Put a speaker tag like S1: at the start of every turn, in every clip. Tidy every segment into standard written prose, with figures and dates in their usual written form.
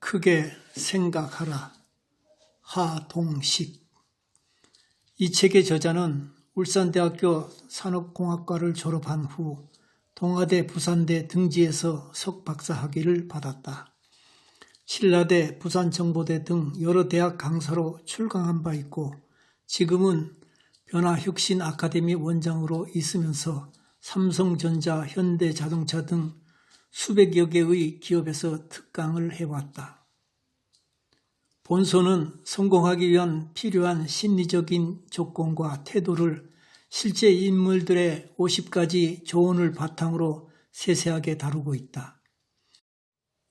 S1: 크게 생각하라. 하동식. 이 책의 저자는 울산대학교 산업공학과를 졸업한 후 동아대 부산대 등지에서 석박사 학위를 받았다. 신라대, 부산정보대 등 여러 대학 강사로 출강한 바 있고 지금은 변화혁신 아카데미 원장으로 있으면서 삼성전자, 현대자동차 등 수백여 개의 기업에서 특강을 해왔다. 본서는 성공하기 위한 필요한 심리적인 조건과 태도를 실제 인물들의 50가지 조언을 바탕으로 세세하게 다루고 있다.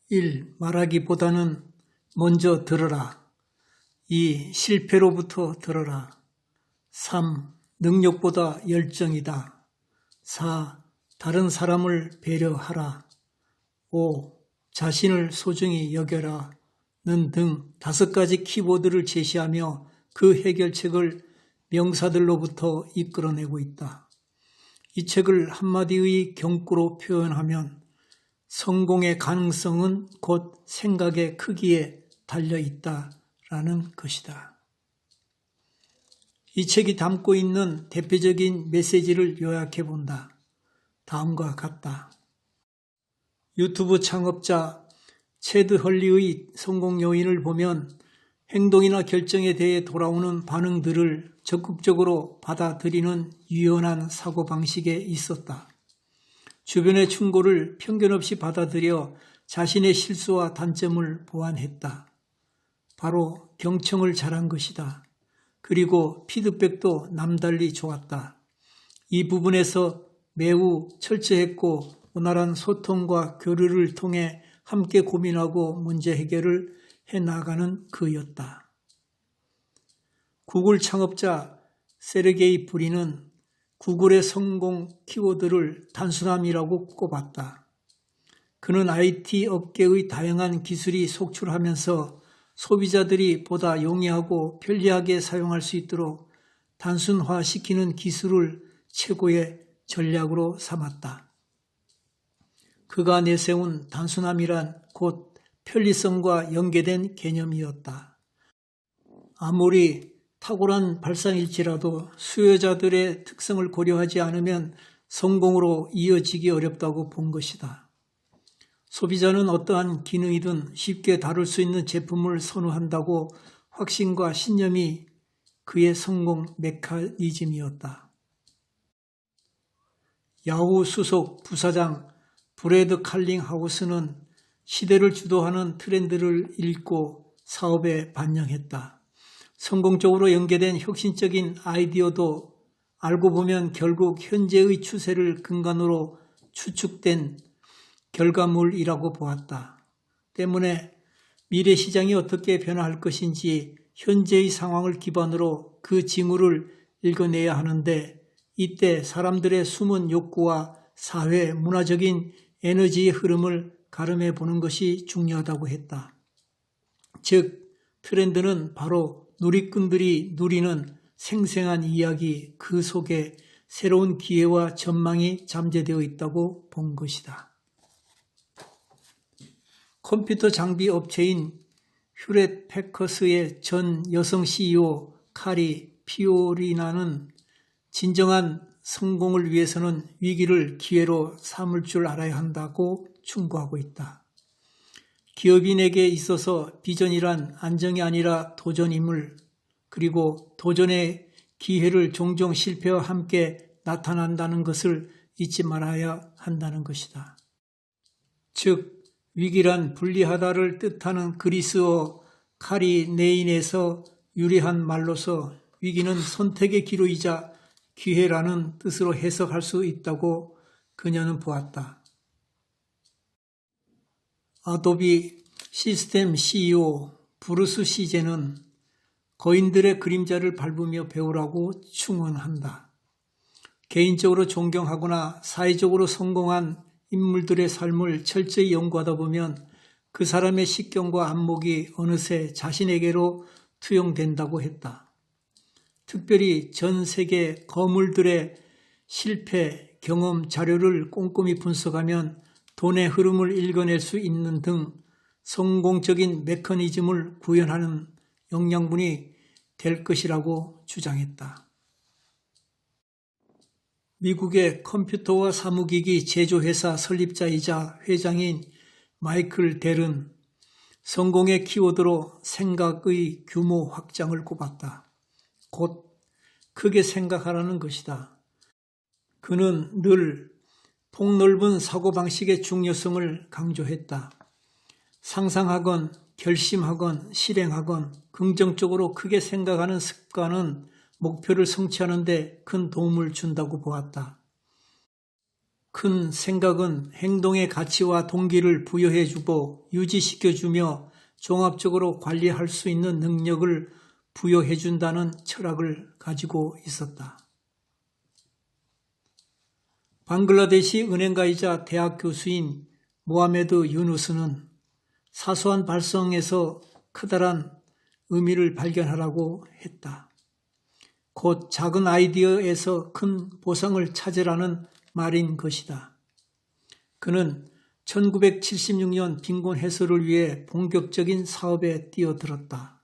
S1: 1. 말하기보다는 먼저 들어라. 2. 실패로부터 들어라. 3. 능력보다 열정이다. 4. 다른 사람을 배려하라. 5. 자신을 소중히 여겨라. 는 등 5가지 키워드를 제시하며 그 해결책을 명사들로부터 이끌어내고 있다. 이 책을 한마디의 경구로 표현하면 성공의 가능성은 곧 생각의 크기에 달려있다라는 것이다. 이 책이 담고 있는 대표적인 메시지를 요약해본다. 다음과 같다. 유튜브 창업자 체드 헐리의 성공 요인을 보면 행동이나 결정에 대해 돌아오는 반응들을 적극적으로 받아들이는 유연한 사고방식에 있었다. 주변의 충고를 편견 없이 받아들여 자신의 실수와 단점을 보완했다. 바로 경청을 잘한 것이다. 그리고 피드백도 남달리 좋았다. 이 부분에서 매우 철저했고 원활한 소통과 교류를 통해 함께 고민하고 문제 해결을 해나가는 그였다. 구글 창업자 세르게이 브린은 구글의 성공 키워드를 단순함이라고 꼽았다. 그는 IT 업계의 다양한 기술이 속출하면서 소비자들이 보다 용이하고 편리하게 사용할 수 있도록 단순화시키는 기술을 최고의 전략으로 삼았다. 그가 내세운 단순함이란 곧 편리성과 연계된 개념이었다. 아무리 탁월한 발상일지라도 수요자들의 특성을 고려하지 않으면 성공으로 이어지기 어렵다고 본 것이다. 소비자는 어떠한 기능이든 쉽게 다룰 수 있는 제품을 선호한다고 확신과 신념이 그의 성공 메커니즘이었다. 야후 수석 부사장 브래드 칼링하우스는 시대를 주도하는 트렌드를 읽고 사업에 반영했다. 성공적으로 연계된 혁신적인 아이디어도 알고 보면 결국 현재의 추세를 근간으로 추측된 결과물이라고 보았다. 때문에 미래 시장이 어떻게 변화할 것인지 현재의 상황을 기반으로 그 징후를 읽어내야 하는데 이때 사람들의 숨은 욕구와 사회, 문화적인 에너지의 흐름을 가름해 보는 것이 중요하다고 했다. 즉, 트렌드는 바로 누리꾼들이 누리는 생생한 이야기, 그 속에 새로운 기회와 전망이 잠재되어 있다고 본 것이다. 컴퓨터 장비 업체인 휴렛 패커스의 전 여성 CEO 카리 피오리나는 진정한 성공을 위해서는 위기를 기회로 삼을 줄 알아야 한다고 충고하고 있다. 기업인에게 있어서 비전이란 안정이 아니라 도전임을, 그리고 도전의 기회를 종종 실패와 함께 나타난다는 것을 잊지 말아야 한다는 것이다. 즉, 위기란 불리하다를 뜻하는 그리스어 카리네인에서 유래한 말로서 위기는 선택의 기로이자 기회라는 뜻으로 해석할 수 있다고 그녀는 보았다. 아도비 시스템 CEO 브루스 시제는 거인들의 그림자를 밟으며 배우라고 충언한다. 개인적으로 존경하거나 사회적으로 성공한 인물들의 삶을 철저히 연구하다 보면 그 사람의 식견과 안목이 어느새 자신에게로 투영된다고 했다. 특별히 전 세계 거물들의 실패, 경험 자료를 꼼꼼히 분석하면 돈의 흐름을 읽어낼 수 있는 등 성공적인 메커니즘을 구현하는 영양분이 될 것이라고 주장했다. 미국의 컴퓨터와 사무기기 제조회사 설립자이자 회장인 마이클 델은 성공의 키워드로 생각의 규모 확장을 꼽았다. 곧 크게 생각하라는 것이다. 그는 늘 폭넓은 사고방식의 중요성을 강조했다. 상상하건 결심하건 실행하건 긍정적으로 크게 생각하는 습관은 목표를 성취하는 데 큰 도움을 준다고 보았다. 큰 생각은 행동의 가치와 동기를 부여해주고 유지시켜주며 종합적으로 관리할 수 있는 능력을 부여해준다는 철학을 가지고 있었다. 방글라데시 은행가이자 대학 교수인 모하메드 유누스는 사소한 발성에서 커다란 의미를 발견하라고 했다. 곧 작은 아이디어에서 큰 보상을 찾으라는 말인 것이다. 그는 1976년 빈곤 해소를 위해 본격적인 사업에 뛰어들었다.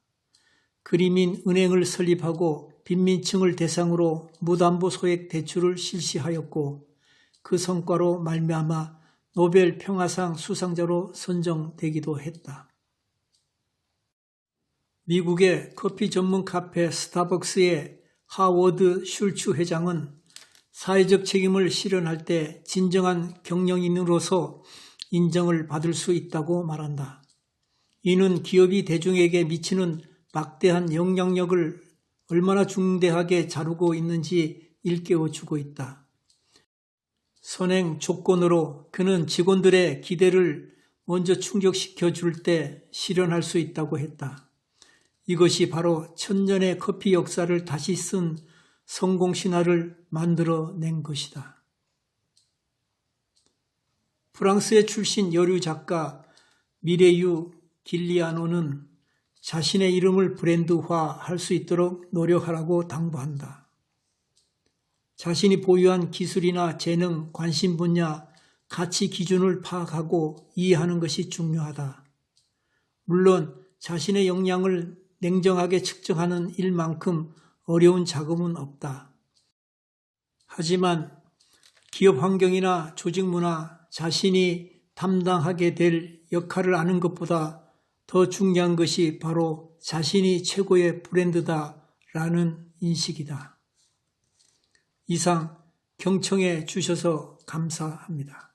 S1: 그림인 은행을 설립하고 빈민층을 대상으로 무담보 소액 대출을 실시하였고 그 성과로 말미암아 노벨 평화상 수상자로 선정되기도 했다. 미국의 커피 전문 카페 스타벅스의 하워드 슐츠 회장은 사회적 책임을 실현할 때 진정한 경영인으로서 인정을 받을 수 있다고 말한다. 이는 기업이 대중에게 미치는 막대한 영향력을 얼마나 중대하게 다루고 있는지 일깨워주고 있다. 선행 조건으로 그는 직원들의 기대를 먼저 충족시켜 줄 때 실현할 수 있다고 했다. 이것이 바로 천년의 커피 역사를 다시 쓴 성공 신화를 만들어낸 것이다. 프랑스의 출신 여류 작가 미레유 길리아노는 자신의 이름을 브랜드화할 수 있도록 노력하라고 당부한다. 자신이 보유한 기술이나 재능, 관심 분야, 가치 기준을 파악하고 이해하는 것이 중요하다. 물론 자신의 역량을 냉정하게 측정하는 일만큼 어려운 작업은 없다. 하지만 기업 환경이나 조직 문화, 자신이 담당하게 될 역할을 아는 것보다 더 중요한 것이 바로 자신이 최고의 브랜드다라는 인식이다. 이상 경청해 주셔서 감사합니다.